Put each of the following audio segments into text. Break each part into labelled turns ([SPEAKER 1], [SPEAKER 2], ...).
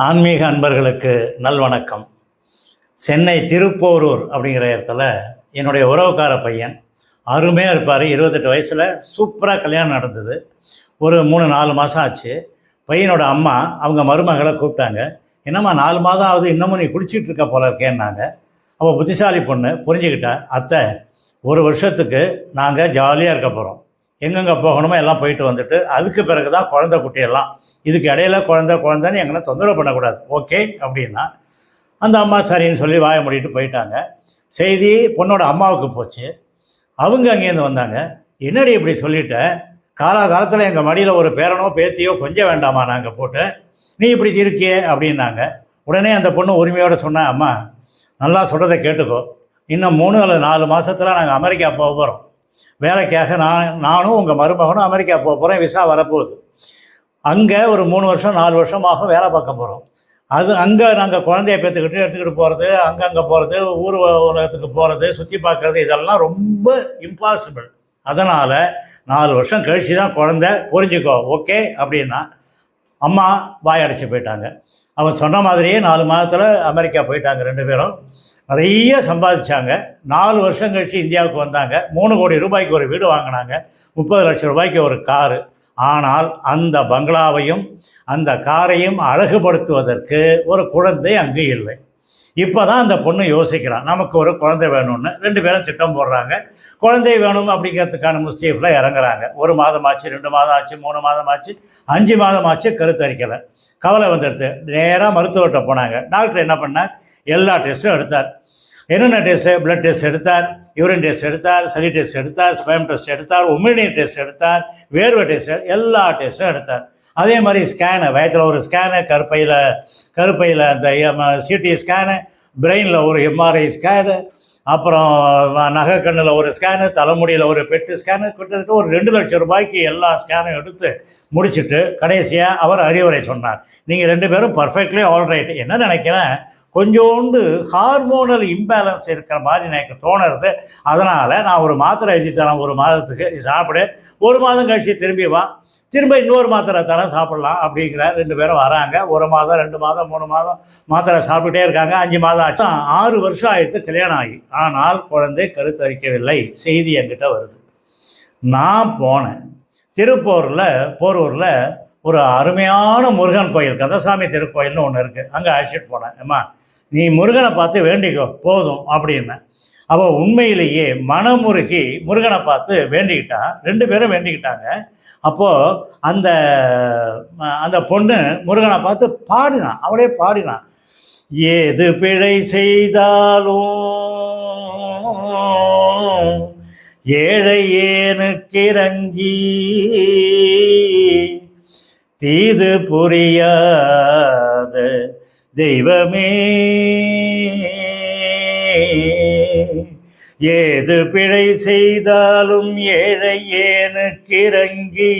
[SPEAKER 1] ஆன்மீக அன்பர்களுக்கு நல்வணக்கம். சென்னை திருப்போரூர் அப்படிங்கிற இடத்துல என்னுடைய உறவுக்கார பையன் அருமையாக இருப்பார். 28 வயசில் சூப்பராக கல்யாணம் நடந்தது. ஒரு 3-4 மாதம் ஆச்சு. பையனோட அம்மா அவங்க மருமகளை கூப்பிட்டாங்க. என்னம்மா 4 மாதம் ஆகுது, இன்னமும் நீ குளிச்சுட்டு இருக்க போல இருக்கேன்னாங்க. அவள் புத்திசாலி பொண்ணு புரிஞ்சுக்கிட்டா. அத்தை, 1 வருஷத்துக்கு நாங்கள் ஜாலியாக இருக்க போகிறோம், எங்கெங்கே போகணுமோ எல்லாம் போயிட்டு வந்துட்டு அதுக்கு பிறகு தான் குழந்தை குட்டியெல்லாம், இதுக்கு இடையில குழந்தைன்னு எங்களை தொந்தரவு பண்ணக்கூடாது, ஓகே அப்படின்னா அந்த அம்மா சரின்னு சொல்லி வாய மூடிட்டு போயிட்டாங்க. செய்தி பொண்ணோட அம்மாவுக்கு போச்சு. அவங்க அங்கேருந்து வந்தாங்க. என்னடி இப்படி சொல்லிட்டேன், காலகாலத்தில் எங்கள் மடியில் ஒரு பேரனோ பேத்தியோ கொஞ்சம் வேண்டாமா நாங்கள் போட்டு, நீ இப்படி இருக்கியே அப்படின்னாங்க. உடனே அந்த பொண்ணு உரிமையோடு சொன்னேன், அம்மா நல்லா சொல்கிறத கேட்டுக்கோ, இன்னும் 3 அல்லது 4 மாதத்தில் நாங்கள் அமெரிக்கா போக போகிறோம். வேலைக்காக நானும் உங்கள் மருமகனும் அமெரிக்கா போக போகிறேன். விசா வரப்போகுது. அங்கே ஒரு 3 வருஷம் 4 வருஷமாக வேலை பார்க்க போகிறோம். அது அங்கே நாங்கள் குழந்தைய எடுத்துக்கிட்டு போகிறது, அங்கங்கே போகிறது, ஊர் உலகத்துக்கு போகிறது, சுற்றி பார்க்குறது, இதெல்லாம் ரொம்ப இம்பாசிபிள். அதனால் 4 வருஷம் கழித்து தான் குழந்தை, புரிஞ்சுக்கோ, ஓகே அப்படின்னா அம்மா வாயடைச்சி போயிட்டாங்க. அவன் சொன்ன மாதிரியே 4 மாதத்தில் அமெரிக்கா போயிட்டாங்க. 2 பேரும் நிறைய சம்பாதிச்சாங்க. 4 வருஷம் கழித்து இந்தியாவுக்கு வந்தாங்க. 3 கோடி ரூபாய்க்கு ஒரு வீடு வாங்கினாங்க, 30 லட்சம் ரூபாய்க்கு ஒரு காரு. ஆனால் அந்த பங்களாவையும் அந்த காரையும் அழகுபடுத்துவதற்கு ஒரு குழந்தை அங்கு இல்லை. இப்போ தான் அந்த பொண்ணு யோசிக்கிறான், நமக்கு ஒரு குழந்தை வேணும்னு. 2 பேரும் திட்டம் போடுறாங்க. குழந்தை வேணும் அப்படிங்கிறதுக்கான முஸ்தீஃபில் இறங்குறாங்க. 1 மாதம் ஆச்சு, 2 மாதம் ஆச்சு, 3 மாதம் ஆச்சு, 5 மாதம் ஆச்சு, கருத்தரிக்கலை. கவலை வந்துடுது. நேராக மருத்துவர்கிட்ட போனாங்க. டாக்டர் என்ன பண்ணார், எல்லா டெஸ்ட்டும் எடுத்தார். என்னென்ன டெஸ்ட்டு, பிளட் டெஸ்ட் எடுத்தார், யூரின் டெஸ்ட் எடுத்தார், சளி டெஸ்ட் எடுத்தார், ஸ்பேம் டெஸ்ட் எடுத்தார், உமிழ்நீர் டெஸ்ட் எடுத்தார், வேர்வை டெஸ்ட், எல்லா டெஸ்ட்டும் எடுத்தார். அதே மாதிரி ஸ்கேனு, வயத்தில் ஒரு ஸ்கேனு, கருப்பையில் அந்த சிடி ஸ்கேனு, பிரெயினில் ஒரு எம்ஆர்ஐ ஸ்கேனு, அப்புறம் நகைக்கண்ணில் ஒரு ஸ்கேனு, தலைமுடியில் ஒரு பெட்டு ஸ்கேனு, கிட்டத்தட்ட ஒரு 2 லட்சம் ரூபாய்க்கு எல்லா ஸ்கேனும் எடுத்து முடிச்சுட்டு கடைசியாக அவர் அறிவுரை சொன்னார். நீங்கள் 2 பேரும் பர்ஃபெக்ட்லி ஆல்ரைட். என்ன நினைக்கிறேன், கொஞ்சோண்டு ஹார்மோனல் இம்பேலன்ஸ் இருக்கிற மாதிரி எனக்கு தோணுறது. அதனால் நான் ஒரு மாத்திரை எழுதி தரேன், 1 மாதத்துக்கு நீ சாப்பிடு, 1 மாதம் கழிச்சு திரும்பி வா, திரும்ப இன்னொரு மாத்திரை தரேன் சாப்பிட்லாம் அப்படிங்கிறார். 2 பேரும் வராங்க. 1 மாதம் 2 மாதம் 3 மாதம் மாத்திரை சாப்பிட்டுட்டே இருக்காங்க. 5 மாதம் ஆச்சு. 6 வருஷம் ஆயிடுத்து கல்யாணம் ஆகி. ஆனால் குழந்தை கருத்தரிக்கவில்லை. செய்தி என்கிட்ட வருது. நான் போனேன். போரூரில் ஒரு அருமையான முருகன் கோயில், கந்தசாமி திருக்கோயில்னு ஒன்று இருக்குது. அங்கே அழைச்சிட்டு போனேன். அம்மா நீ முருகனை பார்த்து வேண்டிக்கோ போதும் அப்படின்னேன். அவள் உண்மையிலேயே மனமுருகி முருகனை பார்த்து வேண்டிக்கிட்டா. 2 பேரும் வேண்டிக்கிட்டாங்க. அப்போது அந்த பொண்ணு முருகனை பார்த்து பாடினான். அவளே பாடினான், ஏது பிழை செய்தாலும் ஏழை ஏனுக்கிறங்கி தீது புரியாத தெய்வமே, ஏது பிழை செய்தாலும் ஏழை ஏனுக்கிறங்கி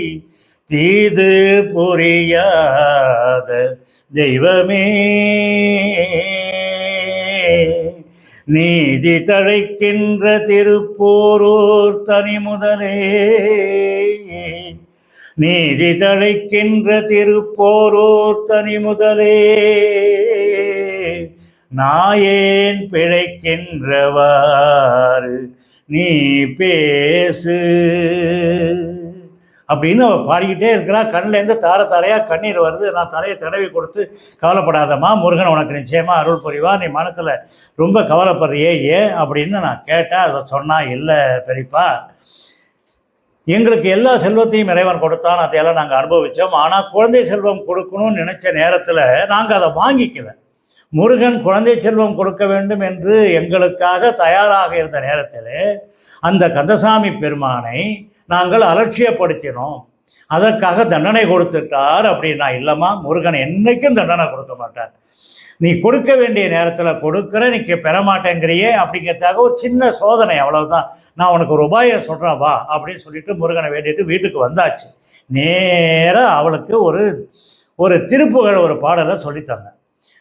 [SPEAKER 1] தீது புரியாத தெய்வமே, நீதி தழைக்கின்ற திருப்போரூர் தனிமுதலே, நீதி தழைக்கின்ற திருப்போரூர் தனிமுதலே, நாயேன் பிழைக்கின்றவாறு நீ பேசு அப்படின்னு அவள் பாடிக்கிட்டே இருக்கிறா. கண்ணிலேருந்து தாரையாக கண்ணீர் வருது. நான் தலையை தடவி கொடுத்து, கவலைப்படாதம்மா, முருகன் உனக்கு நிச்சயமாக அருள் புரிவா, நீ மனசில் ரொம்ப கவலைப்படுறியே ஏன் அப்படின்னு நான் கேட்டேன். அதை சொன்னா, இல்லை பெரியப்பா, எங்களுக்கு எல்லா செல்வத்தையும் இறைவன் கொடுத்தான், அதையெல்லாம் நாங்கள் அனுபவித்தோம். ஆனால் குழந்தை செல்வம் கொடுக்கணும்னு நினச்ச நேரத்தில் நாங்கள் அதை வாங்கிக்கல. முருகன் குழந்தை செல்வம் கொடுக்க வேண்டும் என்று எங்களுக்காக தயாராக இருந்த நேரத்தில் அந்த கந்தசாமி பெருமானை நாங்கள் அலட்சியப்படுத்தினோம். அதற்காக தண்டனை கொடுத்துட்டார் அப்படின்னா, இல்லைம்மா, முருகன் என்றைக்கும் தண்டனை கொடுக்க மாட்டார். நீ கொடுக்க வேண்டிய நேரத்தில் கொடுக்குற, நீ பெற மாட்டேங்கிறியே அப்படிங்கிறதுக்காக ஒரு சின்ன சோதனை, அவ்வளவுதான். நான் உனக்கு ஒரு உபாயம் சொல்கிறேன் வா அப்படின்னு சொல்லிட்டு முருகனை வேண்டிட்டு வீட்டுக்கு வந்தாச்சு. நேராக அவளுக்கு ஒரு திருப்புகழ் ஒரு பாடலை சொல்லித்தந்தேன்.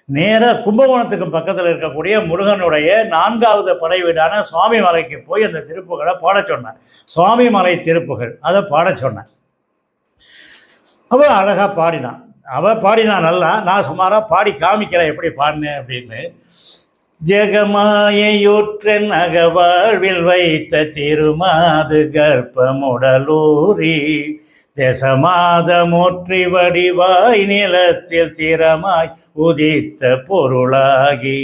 [SPEAKER 1] நேராக கும்பகோணத்துக்கு பக்கத்தில் இருக்கக்கூடிய முருகனுடைய 4வது படை வீடான சுவாமி மலைக்கு போய் அந்த திருப்புகளை பாட சொன்னேன். சுவாமி மலை திருப்புகள் அதை பாட சொன்னேன். அவள் அழகாக பாடினான். அவள் பாடினா நல்லா, நான் சுமாராக பாடி காமிக்கிறேன் எப்படி பாடினேன் அப்படின்னு. ஜெகமாயையுற்றன் அகவாழ்வில் வைத்த திருமாது கர்ப்பமுடலூரி தேசமாதமுற்றி வடிவாய் நிலத்தில் திறமாய் உதித்த பொருளாகி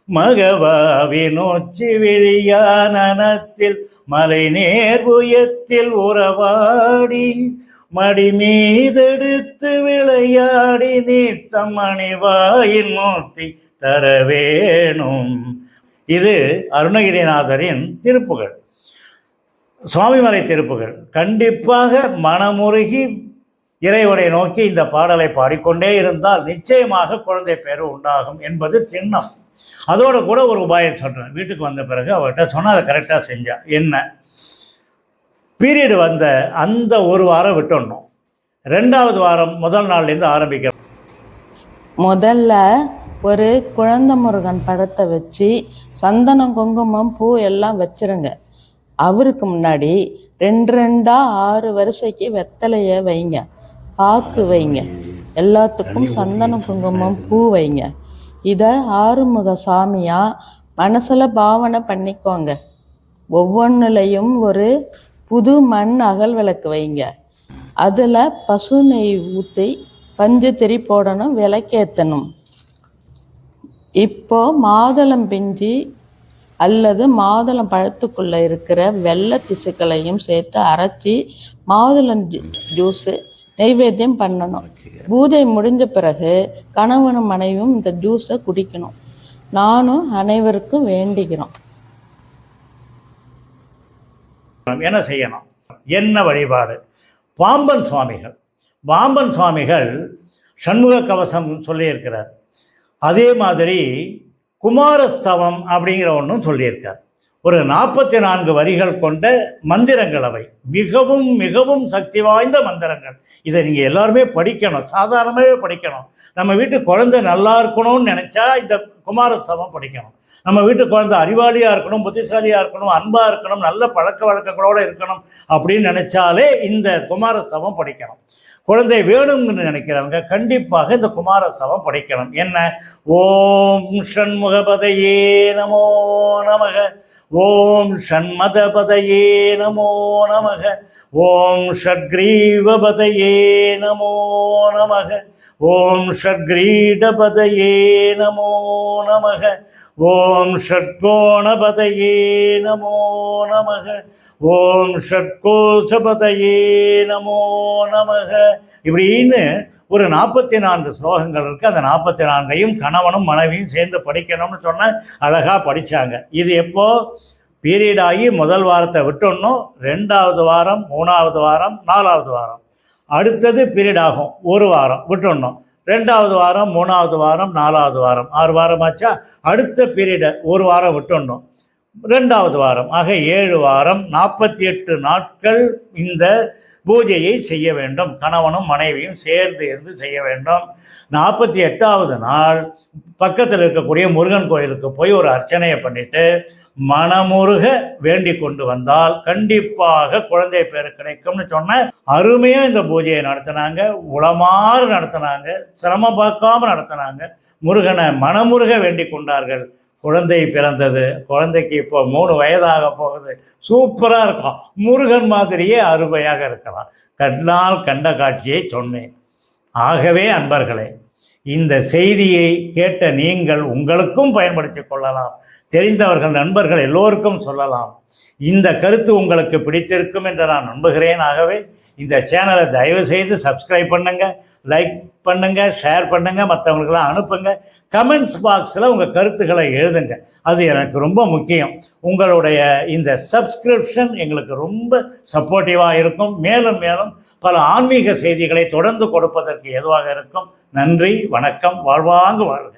[SPEAKER 1] மகவாவின் உச்சி விழியானத்தில் மலை நேர்புயத்தில் உறவாடி மடி மீதெடுத்து விளையாடி நீத்தம் மணிவாயின் மூர்த்தி தர வேணும். இது அருணகிரிநாதரின் திருப்புகழ், சுவாமிமலை திருப்புகழ். கண்டிப்பாக மனமுருகி இறைவனை நோக்கி இந்த பாடலை பாடிக்கொண்டே இருந்தால் நிச்சயமாக குழந்தை பேரு உண்டாகும் என்பது திண்ணம். அதோடு கூட ஒரு உபாயம் சொல்கிறேன். வீட்டுக்கு வந்த பிறகு அவர்கிட்ட சொன்னால் அதை கரெக்டாக செஞ்சா. என்ன, பீரியடு வந்த அந்த ஒரு வாரம் விட்டுடணும். 2வது வாரம் முதல் நாள்லேருந்து ஆரம்பிக்கிறோம்.
[SPEAKER 2] முதல்ல ஒரு குழந்தை முருகன் படத்தை வச்சு சந்தனம் குங்குமம் பூ எல்லாம் வச்சிருங்க. அவருக்கு முன்னாடி 2 6 வரிசைக்கு வெத்தலையை வைங்க, பாக்கு வைங்க, எல்லாத்துக்கும் சந்தனம் குங்குமம் பூ வைங்க. இதை ஆறுமுக சாமியாக மனசில் பாவனை பண்ணிக்கோங்க. ஒவ்வொன்றுலையும் ஒரு புது மண் அகல் விளக்கு வைங்க. அதில் பசு நெய் ஊற்றி பஞ்சு திரி போடணும், விளக்கேற்றணும். இப்போ மாதுளம் பிஞ்சு அல்லது மாதுளம் பழத்துக்குள்ளே இருக்கிற வெள்ளை திசுக்களையும் சேர்த்து அரைச்சி மாதுளம் ஜூஸு நைவேத்தியம் பண்ணணும். பூஜை முடிஞ்ச பிறகு கணவனும் மனைவியும் இந்த ஜூஸை குடிக்கணும். நானும் அனைவருக்கும் வேண்டிக்கிறோம்.
[SPEAKER 1] என்ன செய்யணும், என்ன வழிபாடு? பாம்பன் சுவாமிகள் சண்முக கவசம் சொல்லியிருக்கிறார். அதே மாதிரி குமாரஸ்தவம் அப்படிங்கிற ஒன்றும் சொல்லியிருக்கார். ஒரு 44 வரிகள் கொண்ட மந்திரங்கள் அவை. மிகவும் மிகவும் சக்தி வாய்ந்த மந்திரங்கள். இதை நீங்கள் எல்லாருமே படிக்கணும், சாதாரணமாகவே படிக்கணும். நம்ம வீட்டு குழந்தை நல்லா இருக்கணும்னு நினச்சா இந்த குமாரஸ்தவம் படிக்கணும். நம்ம வீட்டு குழந்தை அறிவாளியாக இருக்கணும், புத்திசாலியாக இருக்கணும், அன்பாக இருக்கணும், நல்ல பழக்க வழக்கங்களோடு இருக்கணும் அப்படின்னு நினச்சாலே இந்த குமாரஸ்தவம் படிக்கணும். குழந்தை வேணும்னு நினைக்கிறவங்க கண்டிப்பாக இந்த குமாரஸ்தவம் படிக்கணும். என்ன, ஓம் ஷண்முகபதையே நமோ நமக, ஓம் ஷண்மதபதையே நமோ நமக, ஓம் ஷட்கிரீவபதையே நமோ நமக, ஓம் ஷட்கிரீடபதையே நமோ நமக, ஓம் ஷட்கோணபதையே நமோ நமக, ஓம் ஷட்கோசபதையே நமோ நமக. இப்படின்னு ஒரு 44 ஸ்லோகங்கள் இருக்குது. அந்த 44ஐயும் கணவனும் மனைவியும் சேர்ந்து படிக்கணும்னு சொன்ன அழகாக படித்தாங்க. இது எப்போ பீரியட் ஆகி முதல் வாரத்தை விட்டுடணும். 2வது வாரம், 3வது வாரம், 4வது வாரம். அடுத்தது பீரியட் ஆகும், ஒரு வாரம் விட்டுடணும். 2வது வாரம், 3வது வாரம், 4வது வாரம், 6 வாரம் ஆச்சா. அடுத்த பீரியடை ஒரு வாரம் விட்டுடணும். 2வது வாரம் ஆக 7 வாரம், 48 நாட்கள் இந்த பூஜையை செய்ய வேண்டும். கணவனும் மனைவியும் சேர்ந்து இருந்து செய்ய வேண்டும். 48வது நாள் பக்கத்தில் இருக்கக்கூடிய முருகன் கோயிலுக்கு போய் ஒரு அர்ச்சனையை பண்ணிட்டு மனமுருக வேண்டி கொண்டு வந்தால் கண்டிப்பாக குழந்தை பேரு கிடைக்கும்னு சொன்ன அருமையாக இந்த பூஜையை நடத்தினாங்க. உளமாறு நடத்தினாங்க, சிரமம் பார்க்காம நடத்தினாங்க. முருகனை மனமுருக வேண்டி கொண்டார்கள். குழந்தை பிறந்தது. குழந்தைக்கு இப்போ 3 வயதாக போகுது. சூப்பராக இருக்கும். முருகன் மாதிரியே அருமையாக இருக்கலாம். கண்ணால் கண்ட காட்சியை சொன்னேன். ஆகவே அன்பர்களே, இந்த செய்தியை கேட்ட நீங்கள் உங்களுக்கும் பயன்படுத்தி கொள்ளலாம். தெரிந்தவர்கள், நண்பர்கள் எல்லோருக்கும் சொல்லலாம். இந்த கருத்து உங்களுக்கு பிடித்திருக்கும் என்று நான் நம்புகிறேன். ஆகவே இந்த சேனலை தயவு செய்து சப்ஸ்கிரைப் பண்ணுங்கள், லைக் பண்ணுங்கள், ஷேர் பண்ணுங்கள், மற்றவங்களுக்கெல்லாம் அனுப்புங்க. கமெண்ட்ஸ் பாக்ஸில் உங்கள் கருத்துக்களை எழுதுங்க. அது எனக்கு ரொம்ப முக்கியம். உங்களுடைய இந்த சப்ஸ்கிரிப்ஷன் எங்களுக்கு ரொம்ப சப்போர்ட்டிவாக இருக்கும். மேலும் மேலும் பல ஆன்மீக செய்திகளை தொடர்ந்து கொடுப்பதற்கு ஏதுவாக இருக்கும். நன்றி, வணக்கம், வாழ்வாங்கு வாழ்க.